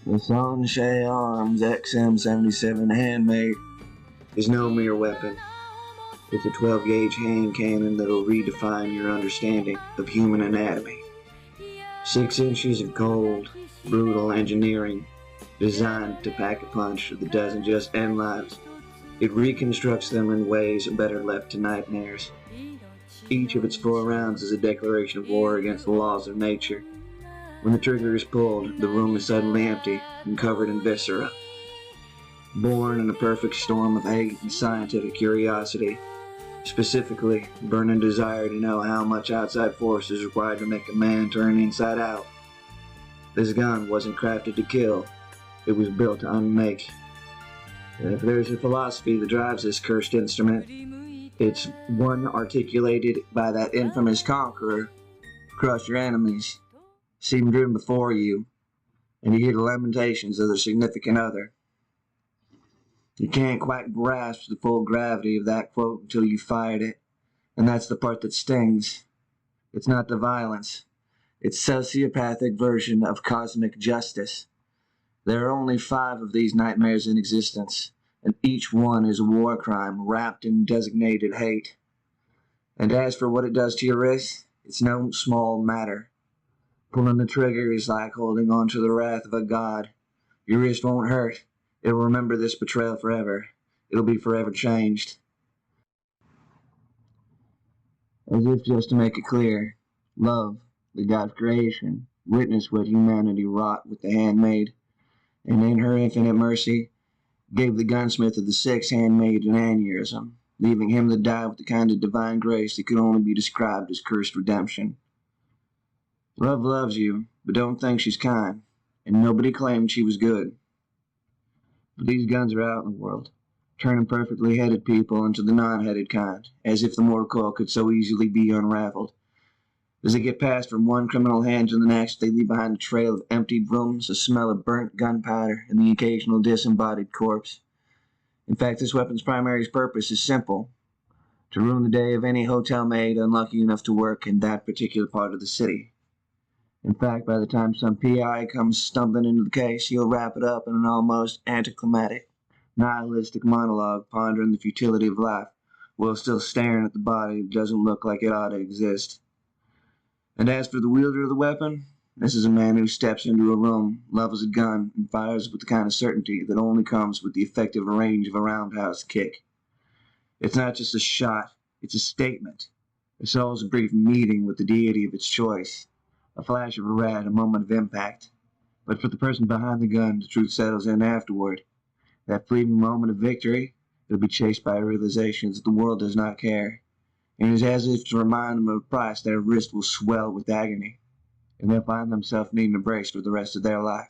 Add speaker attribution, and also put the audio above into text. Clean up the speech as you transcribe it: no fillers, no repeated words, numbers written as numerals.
Speaker 1: The Sunshine Arms XM77 handmade is no mere weapon. It's a 12-gauge hand cannon that'll redefine your understanding of human anatomy. 6 inches of cold, brutal engineering designed to pack a punch that doesn't just end lives. It reconstructs them in ways better left to nightmares. Each of its 4 rounds is a declaration of war against the laws of nature. When the trigger is pulled, the room is suddenly empty and covered in viscera. Born in a perfect storm of hate and scientific curiosity, specifically burning desire to know how much outside force is required to make a man turn inside out. This gun wasn't crafted to kill, it was built to unmake. And if there's a philosophy that drives this cursed instrument, it's one articulated by that infamous conqueror: crush your enemies, see them driven before you, and you hear the lamentations of their significant other. You can't quite grasp the full gravity of that quote until you fired it, and that's the part that stings. It's not the violence. It's sociopathic version of cosmic justice. There are only 5 of these nightmares in existence, and each one is a war crime wrapped in designated hate. And as for what it does to your wrist, it's no small matter. Pulling the trigger is like holding on to the wrath of a god. Your wrist won't hurt. It'll remember this betrayal forever. It'll be forever changed. As if just to make it clear, love, the god of creation, witnessed what humanity wrought with the handmaid, and in her infinite mercy, gave the gunsmith of the 6th handmaid an aneurysm, leaving him to die with the kind of divine grace that could only be described as cursed redemption. Love loves you, but don't think she's kind, and nobody claimed she was good. But these guns are out in the world, turning perfectly headed people into the non-headed kind, as if the mortal coil could so easily be unraveled. As they get passed from one criminal hand to the next, they leave behind a trail of emptied rooms, a smell of burnt gunpowder, and the occasional disembodied corpse. In fact, this weapon's primary purpose is simple: to ruin the day of any hotel maid unlucky enough to work in that particular part of the city. In fact, by the time some PI comes stumbling into the case, he'll wrap it up in an almost anticlimactic, nihilistic monologue pondering the futility of life, while still staring at the body that doesn't look like it ought to exist. And as for the wielder of the weapon, this is a man who steps into a room, levels a gun, and fires with the kind of certainty that only comes with the effective range of a roundhouse kick. It's not just a shot, it's a statement. A soul's brief meeting with the deity of its choice. A flash of a red, a moment of impact. But for the person behind the gun, the truth settles in afterward. That fleeting moment of victory, it'll be chased by realizations that the world does not care. And it's as if to remind them of a price their wrist will swell with agony, and they'll find themselves needing a brace for the rest of their life.